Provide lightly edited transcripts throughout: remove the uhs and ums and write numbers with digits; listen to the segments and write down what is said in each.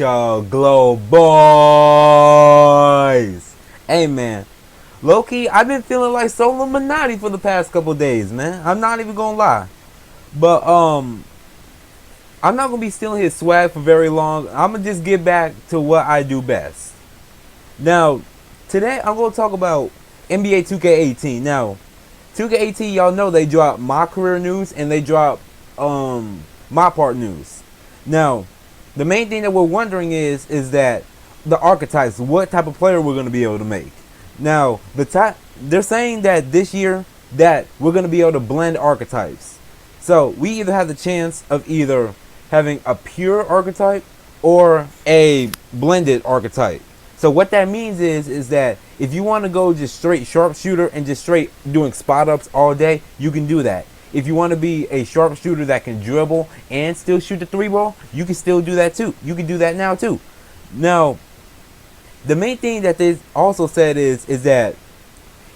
y'all glow boys. Hey man, low-key, I've been feeling like Solo Minotti for the past couple days, man. I'm not even gonna lie. But I'm not gonna be stealing his swag for very long. I'm gonna just get back to what I do best. Now, today I'm gonna talk about NBA 2K18. Now, 2K18, y'all know they drop my career news and they drop my part news. Now, the main thing that we're wondering is that the archetypes, what type of player we're gonna be able to make. Now, they're saying that this year that we're gonna be able to blend archetypes. So we either have the chance of either having a pure archetype or a blended archetype. So what that means is that if you want to go just straight sharpshooter and just straight doing spot ups all day, you can do that. If you want to be a sharpshooter that can dribble and still shoot the 3-ball, you can still do that too. You can do that now too. Now, the main thing that they also said is that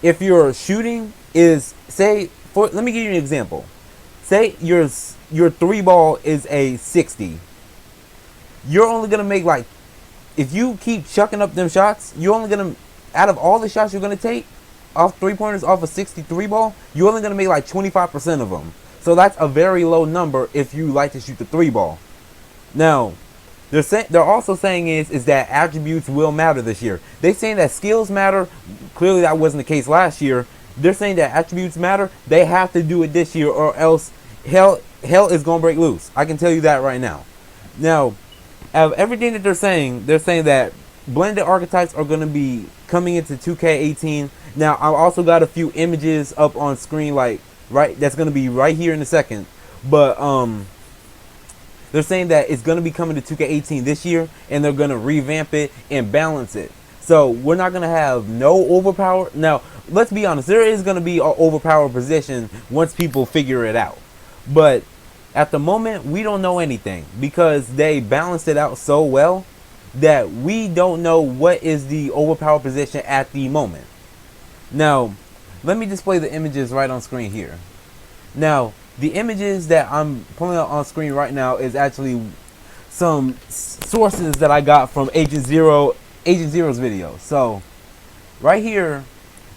if your shooting is, let me give you an example. Say your 3-ball is a 60. You're only gonna make like, if you keep chucking up them shots, you're only gonna, out of all the shots you're gonna take off 3-pointers off a 63 ball, you're only gonna make like 25% of them. So that's a very low number if you like to shoot the 3-ball. Now, they're also saying is that attributes will matter this year. They're saying that skills matter. Clearly that wasn't the case last year. They're saying that attributes matter. They have to do it this year or else hell is gonna break loose. I can tell you that right now. Now, out of everything that they're saying that blended archetypes are going to be coming into 2K18. Now, I've also got a few images up on screen, like that's going to be right here in a second. But they're saying that it's going to be coming to 2K18 this year, and they're going to revamp it and balance it. So we're not going to have no overpower. Now, let's be honest, there is going to be an overpowered position once people figure it out. But at the moment, we don't know anything because they balanced it out so well that we don't know what is the overpowered position at the moment. Now, let me display the images right on screen here. Now, the images that I'm pulling up on screen right now is actually some sources that I got from Agent Zero's video. So, right here,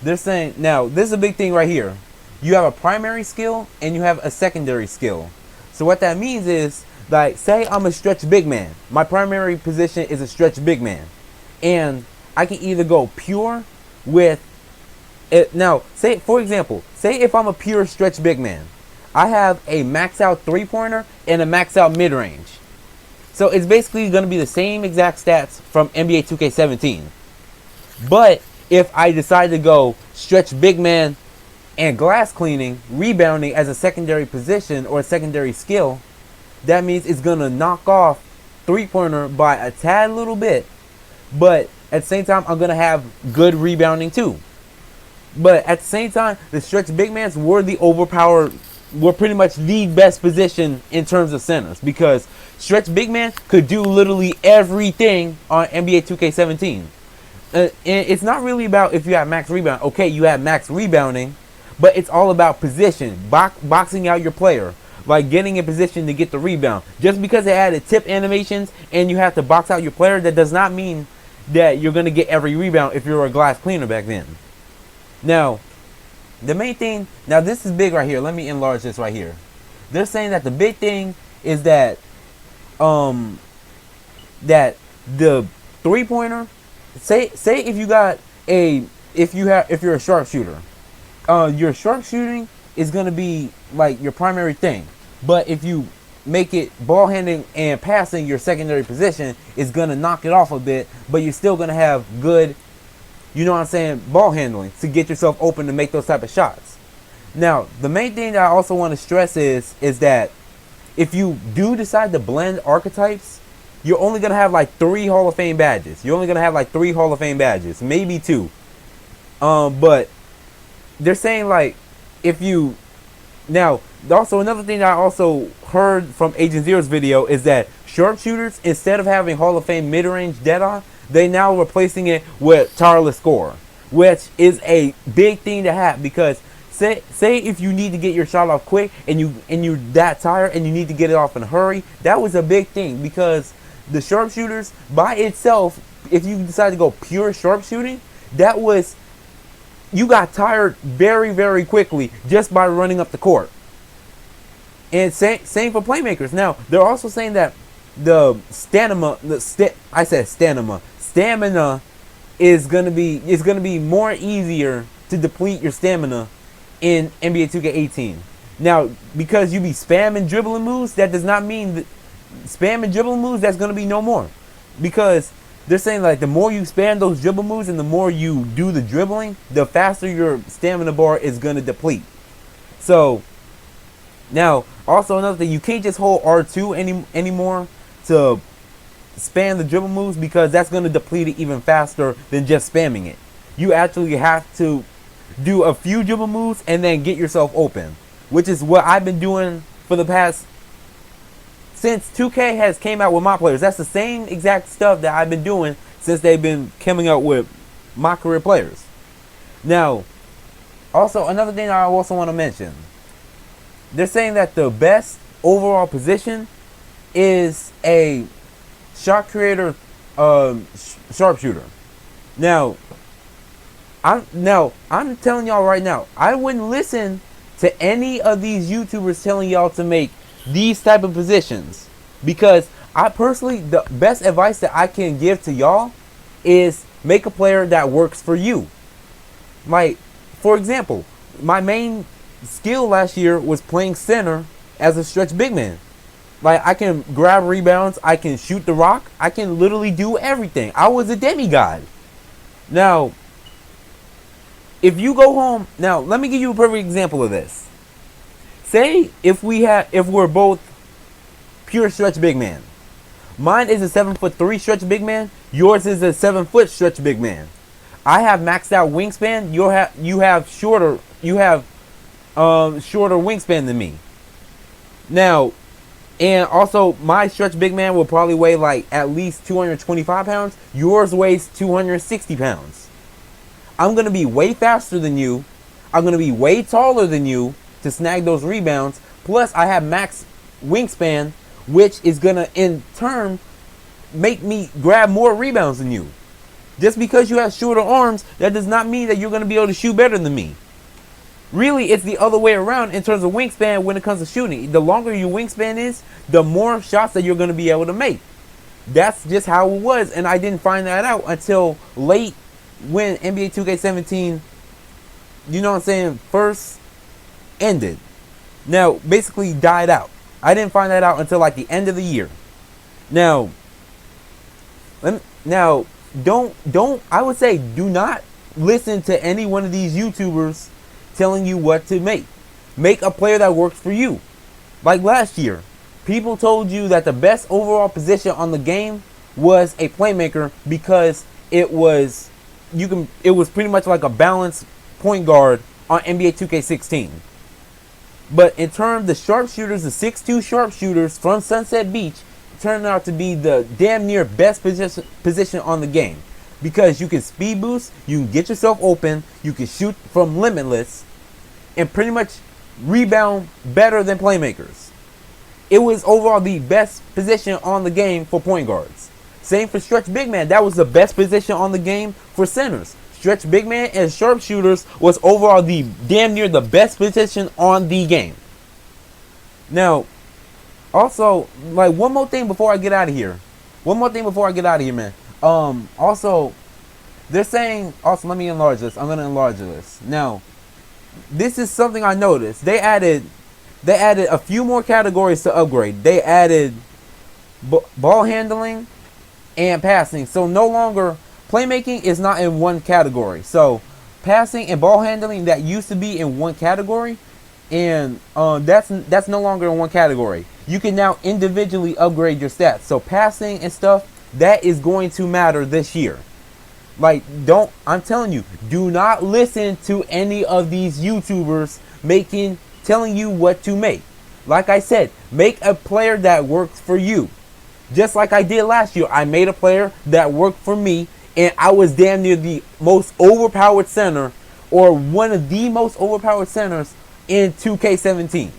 they're saying, now, this is a big thing right here. You have a primary skill and you have a secondary skill. So what that means is, like, say I'm a stretch big man. My primary position is a stretch big man. And I can either go pure with it. Now, say, for example, say if I'm a pure stretch big man, I have a max out 3-pointer and a max out mid-range. So it's basically going to be the same exact stats from NBA 2K17. But if I decide to go stretch big man and glass cleaning, rebounding as a secondary position or a secondary skill, that means it's going to knock off 3-pointer by a tad little bit. But at the same time, I'm going to have good rebounding too. But at the same time, the stretch big mans were pretty much the best position in terms of centers. Because stretch big man could do literally everything on NBA 2K17. And it's not really about if you have max rebound. Okay, you have max rebounding. But it's all about position, boxing out your player, like getting in position to get the rebound. Just because they added tip animations and you have to box out your player, that does not mean that you're going to get every rebound if you're a glass cleaner back then. Now, the main thing, now this is big right here. Let me enlarge this right here. They're saying that the big thing is that that the 3-pointer, say if you're a sharpshooter. Your sharpshooting is going to be like your primary thing. But if you make it ball handling and passing, your secondary position is going to knock it off a bit. But you're still going to have good, you know what I'm saying, ball handling to get yourself open to make those type of shots. Now, the main thing that I also want to stress is that if you do decide to blend archetypes, you're only going to have like 3 Hall of Fame badges. You're only going to have like 3 Hall of Fame badges, maybe 2. But they're saying like if you now also another thing that I also heard from Agent Zero's video is that sharpshooters, instead of having Hall of Fame mid-range dead on, they now replacing it with tireless score, which is a big thing to have because say if you need to get your shot off quick and you're that tired and you need to get it off in a hurry, that was a big thing because the sharpshooters by itself, if you decide to go pure sharpshooting, that was, you got tired very, very quickly just by running up the court. And same for playmakers. Now, they're also saying that the stamina, stamina is gonna be more easier to deplete your stamina in NBA 2K18. Now, because you be spamming dribbling moves, that does not mean that spamming dribbling moves, that's gonna be no more. Because they're saying like the more you spam those dribble moves and the more you do the dribbling, the faster your stamina bar is gonna deplete. So now, also another thing, you can't just hold R2 anymore to spam the dribble moves, because that's going to deplete it even faster than just spamming it. You actually have to do a few dribble moves and then get yourself open, which is what I've been doing for the past, since 2K has came out with my players. That's the same exact stuff that I've been doing since they've been coming out with my career players. Now, also another thing I also want to mention, they're saying that the best overall position is a shot creator, sharpshooter. Now, I'm telling y'all right now, I wouldn't listen to any of these YouTubers telling y'all to make these type of positions, because I personally, the best advice that I can give to y'all is make a player that works for you. Like, for example, my main skill last year was playing center as a stretch big man. Like, I can grab rebounds, I can shoot the rock, I can literally do everything. I was a demigod. Now, if you go home, now let me give you a perfect example of this. Say if we're both pure stretch big man. Mine is a 7'3" stretch big man, yours is a 7 foot stretch big man. I have maxed out wingspan, you have shorter wingspan than me. Now, and also my stretch big man will probably weigh like at least 225 pounds. Yours weighs 260 pounds. I'm going to be way faster than you. I'm going to be way taller than you to snag those rebounds. Plus, I have max wingspan, which is going to in turn make me grab more rebounds than you. Just because you have shorter arms, that does not mean that you're going to be able to shoot better than me. Really, it's the other way around in terms of wingspan when it comes to shooting. The longer your wingspan is, the more shots that you're going to be able to make. That's just how it was, and I didn't find that out until late when NBA 2K17, you know what I'm saying, first ended. Now, basically died out. I didn't find that out until like the end of the year. Now, I would say do not listen to any one of these YouTubers telling you what to make. Make a player that works for you. Like last year, people told you that the best overall position on the game was a playmaker because it was pretty much like a balanced point guard on NBA 2K16. But in terms of the sharpshooters, the 6'2" sharpshooters from Sunset Beach turned out to be the damn near best position on the game. Because you can speed boost, you can get yourself open, you can shoot from limitless, and pretty much rebound better than playmakers. It was overall the best position on the game for point guards. Same for stretch big man. That was the best position on the game for centers. Stretch big man and sharpshooters was overall the damn near the best position on the game. Now, also, like one more thing before I get out of here. Man. Also, they're saying, also let me enlarge this. I'm going to enlarge this. Now, this is something I noticed. They added a few more categories to upgrade. They added ball handling and passing. So no longer, playmaking is not in one category. So passing and ball handling, that used to be in one category, and that's no longer in one category. You can now individually upgrade your stats. So passing and stuff, that is going to matter this year. Like, I'm telling you, do not listen to any of these YouTubers telling you what to make. Like I said, make a player that works for you. Just like I did last year, I made a player that worked for me, and I was damn near the most overpowered center, or one of the most overpowered centers in 2K17.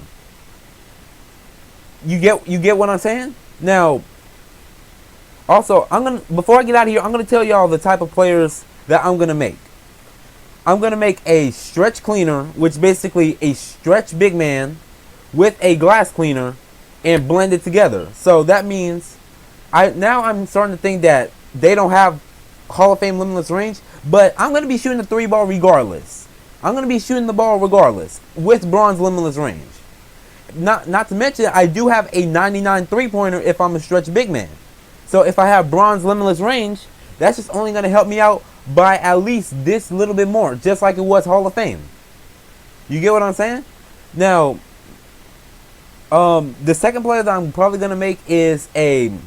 You get what I'm saying? Now, Also, before I get out of here, I'm gonna tell y'all the type of players that I'm gonna make. I'm gonna make a stretch cleaner, which basically a stretch big man with a glass cleaner and blend it together. So that means I'm starting to think that they don't have Hall of Fame limitless range, but I'm gonna be shooting the 3-ball regardless. I'm gonna be shooting the ball regardless with bronze limitless range. Not to mention, I do have a 99 3-pointer if I'm a stretch big man. So if I have bronze limitless range, that's just only going to help me out by at least this little bit more, just like it was Hall of Fame. You get what I'm saying? Now, the second player that I'm probably going to make I'm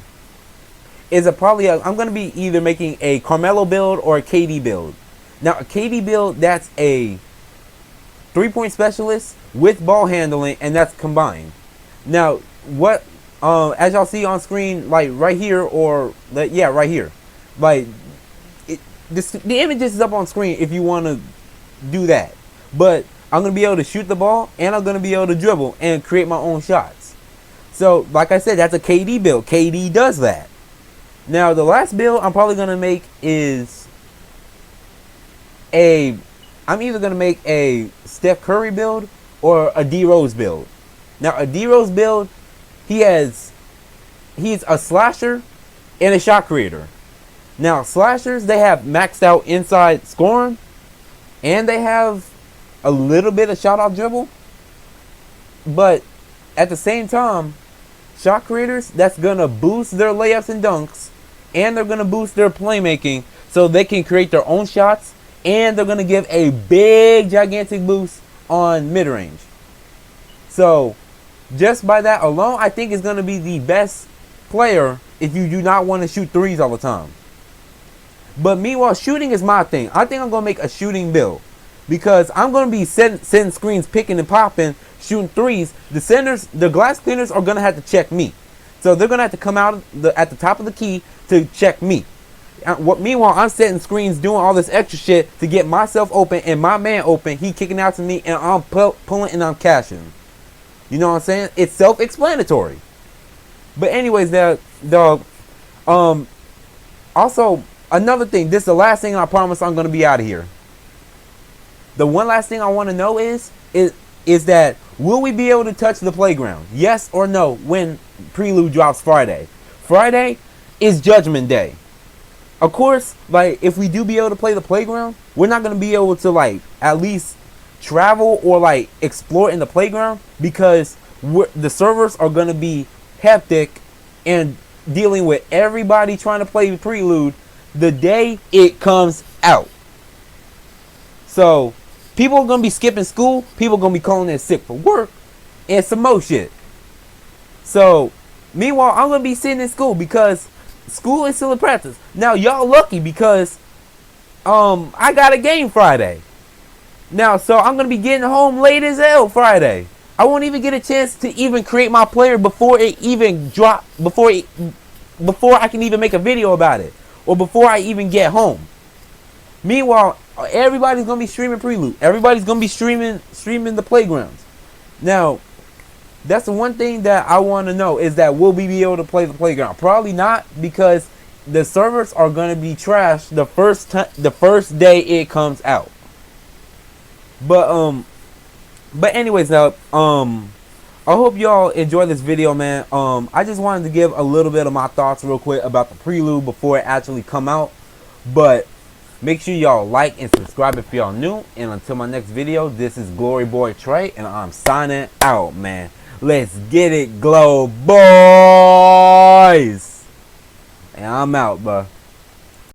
going to be either making a Carmelo build or a KD build. Now, a KD build, that's a 3-point specialist with ball handling, and that's combined. Now, what as y'all see on screen, like right here, right here, like the image is up on screen if you want to do that. But I'm gonna be able to shoot the ball, and I'm gonna be able to dribble and create my own shots. So, like I said, that's a KD build. KD does that. Now, the last build I'm probably gonna make is I'm either gonna make a Steph Curry build or a D Rose build. Now, a D Rose build, he's a slasher and a shot creator. Now, slashers, they have maxed out inside scoring, and they have a little bit of shot off dribble. But at the same time, shot creators, that's gonna boost their layups and dunks, and they're gonna boost their playmaking so they can create their own shots, and they're gonna give a big gigantic boost on mid-range. So just by that alone, I think it's going to be the best player if you do not want to shoot threes all the time. But meanwhile, shooting is my thing. I think I'm going to make a shooting build because I'm going to be setting screens, picking and popping, shooting threes. The glass cleaners are going to have to check me. So they're going to have to come out at the top of the key to check me. Meanwhile, I'm setting screens, doing all this extra shit to get myself open and my man open. He kicking out to me, and I'm pulling and I'm cashing. You know what I'm saying? It's self-explanatory. But anyways, also another thing. This is the last thing, I promise I'm gonna be out of here. The one last thing I want to know is that will we be able to touch the playground? Yes or no when Pre-lud drops Friday? Friday is Judgment Day. Of course, like if we do be able to play the playground, we're not gonna be able to like at least travel or like explore in the playground because the servers are gonna be hectic and dealing with everybody trying to play Pre-lud the day it comes out. So people are gonna be skipping school, people are gonna be calling in sick for work, and some more shit. So meanwhile, I'm gonna be sitting in school because school is still in practice. Now y'all lucky because I got a game Friday. Now, so I'm gonna be getting home late as hell Friday. I won't even get a chance to even create my player before it even drop, before I can even make a video about it, or before I even get home. Meanwhile, everybody's gonna be streaming Pre-lud. Everybody's gonna be streaming the playgrounds. Now, that's the one thing that I want to know is that will we be able to play the playground? Probably not, because the servers are gonna be trashed the first day it comes out. But anyways, now I hope y'all enjoy this video, man. I just wanted to give a little bit of my thoughts real quick about the Pre-lud before it actually come out. But make sure y'all like and subscribe if y'all new. And until my next video, this is Glory Boy Trey, and I'm signing out, man. Let's get it, Glow Boys. And I'm out, bro.